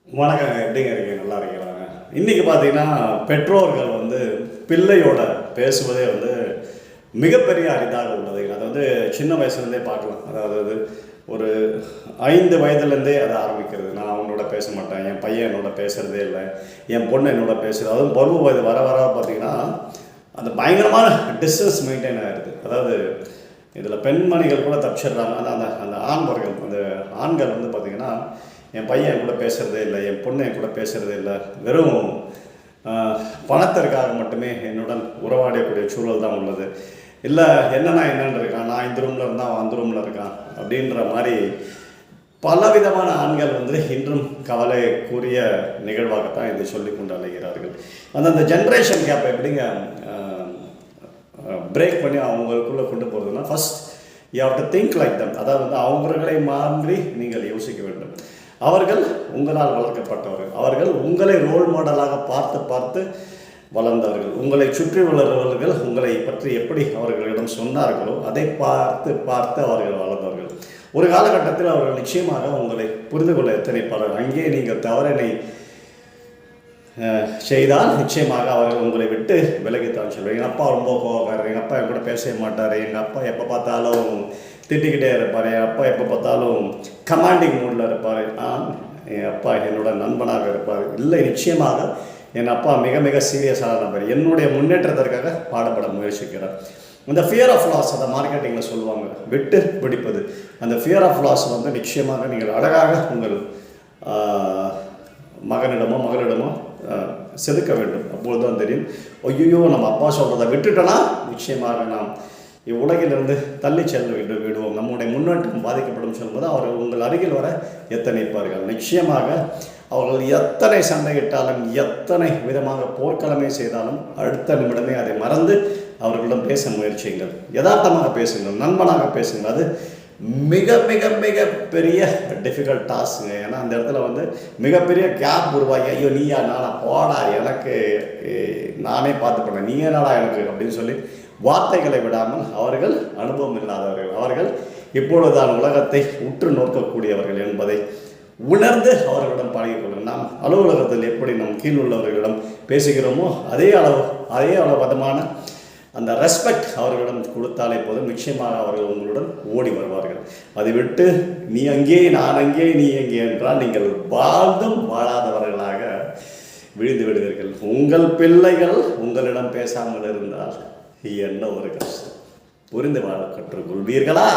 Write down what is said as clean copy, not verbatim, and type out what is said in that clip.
வணக்கங்க. எப்படிங்க இருக்கீங்க? நல்லா இருக்கீங்களாங்க? இன்னைக்கு பார்த்தீங்கன்னா, பெற்றோர்கள் பிள்ளையோட பேசுவதே மிகப்பெரிய அரிதாக உள்ளதுங்க. அது சின்ன வயசுலேருந்தே பார்க்கலாம். அதாவது ஒரு 5 வயதுலேருந்தே அது ஆரம்பிக்கிறது. நான் அவனோட பேச மாட்டேன், என் பையன் என்னோட பேசுகிறதே இல்லை, என் பொண்ணு என்னோட பேசுகிறது. அதுவும் பருவ வயது வர வர பார்த்தீங்கன்னா, அந்த பயங்கரமான டிஸ்டன்ஸ் மெயின்டைன் ஆகிடுது. அதாவது இதில் பெண்மணிகள் கூட தப்பிச்சிடுறாங்க. ஆனால் அந்த அந்த ஆண்வர்கள் அந்த ஆண்கள் பார்த்திங்கன்னா, என் பையன் என் கூட பேசுகிறதே இல்லை, என் பொண்ணு என் கூட பேசுகிறதே இல்லை, வெறும் பணத்திற்காக மட்டுமே என்னுடன் உறவாடக்கூடிய சூழல் தான் உள்ளது. இல்லை என்னென்னு இருக்கான், நான் இந்த ரூமில் இருந்தால் அவன் அந்த ரூமில் இருக்கான் அப்படின்ற மாதிரி பலவிதமான ஆண்கள் இன்றும் கவலைக்குரிய நிகழ்வாகத்தான் இதை சொல்லி கொண்டு அலைகிறார்கள். அந்த ஜென்ரேஷன் கேப் எப்படிங்க பிரேக் பண்ணி அவங்களுக்குள்ளே கொண்டு போகிறதுனா, first you have to think like them. அதாவது அவர்களை மாற்றி நீங்கள் யோசிக்க வேண்டும். அவர்கள் உங்களால் வளர்க்கப்பட்டவர்கள், அவர்கள் உங்களை ரோல் மாடலாக பார்த்து பார்த்து வளர்ந்தவர்கள். உங்களை சுற்றி வளர்ந்தவர்கள் உங்களை பற்றி எப்படி அவர்களிடம் சொன்னார்களோ அதை பார்த்து பார்த்து அவர்கள் வளர்ந்தவர்கள். ஒரு காலகட்டத்தில் அவர்கள் நிச்சயமாக உங்களை புரிந்து கொள்ள எத்தனைப்பார்கள். அங்கே நீங்கள் தவறினை செய்தால் நிச்சயமாக அவர்கள் உங்களை விட்டு விலகித்தான் சொல்வார். எங்கள் அப்பா ரொம்ப கோவக்காரர், எங்கள் அப்பா என் கூட பேசவே மாட்டார், எங்கள் அப்பா எப்போ பார்த்தாலும் திட்டிக்கிட்டே இருப்பார், என் அப்பா எப்போ பார்த்தாலும் கமாண்டிங் மூடில் இருப்பார், என் அப்பா என்னோட நண்பனாக இருப்பார். இல்லை, நிச்சயமாக என் அப்பா மிக மிக சீரியஸான நபர், என்னுடைய முன்னேற்றத்திற்காக பாடுபட முயற்சிக்கிறார். அந்த ஃபியர் ஆஃப் லாஸ், அதை மார்க்கெட்டிங்கில் சொல்லுவாங்க, விட்டு பிடிப்பது. அந்த ஃபியர் ஆஃப் லாஸ் நிச்சயமாக நீங்கள் அழகாக உங்கள் மகனிடமோ மகளிடமோ செதுக்க வேண்டும். அப்பொழுது தான் தெரியும், ஐயோ நம்ம அப்பா சொல்கிறத விட்டுட்டோன்னா நிச்சயமாக நாம் இவ்வுலகிலிருந்து தள்ளி செல்ல விடுவோம், நம்முடைய முன்னேற்றம் பாதிக்கப்படும் சொல்லும்போது அவர்கள் உங்கள் அருகில் வர எத்தனைப்பார்கள். நிச்சயமாக அவர்கள் எத்தனை சண்டையிட்டாலும் எத்தனை விதமாக போர்க்களமே செய்தாலும் அடுத்த நிமிடமே அதை மறந்து அவர்களிடம் பேச முயற்சியுங்கள். யதார்த்தமாக பேசுங்கள், நண்பனாக பேசுங்கள். அது மிக மிக மிக பெரிய டிஃபிகல்ட் டாஸ்க்குங்க. ஏன்னா அந்த இடத்துல மிகப்பெரிய கேப் உருவாகி, ஐயோ நீயா நானா, போடா எனக்கு நானே பார்த்துப்பேன், நீயே நாடா எனக்கு அப்படின்னு சொல்லி வார்த்தைகளை விடாமல், அவர்கள் அனுபவம் இல்லாதவர்கள், அவர்கள் இப்பொழுதுதான் உலகத்தை உற்று நோக்கக்கூடியவர்கள் என்பதை உணர்ந்து அவர்களிடம் பழகிக்கொள்ளுங்கள். நாம் அலுவலகத்தில் எப்படி நம் கீழ் உள்ளவர்களிடம் பேசுகிறோமோ அதே அளவு விதமான அந்த ரெஸ்பெக்ட் அவர்களிடம் கொடுத்தாலே போதும், நிச்சயமாக அவர்கள் உங்களுடன் ஓடி வருவார்கள். அதை விட்டு நீ அங்கே நான் அங்கே நீ எங்கே என்றால் நீங்கள் வாழ்ந்தும் வாழாதவர்களாக விழுந்து விடுவீர்கள். உங்கள் பிள்ளைகள் உங்களிடம் பேசாமல் இருந்தால் என்ன ஒரு கஷ்டம். புரிந்து வாழ கற்றுக்கொள்வீர்களா?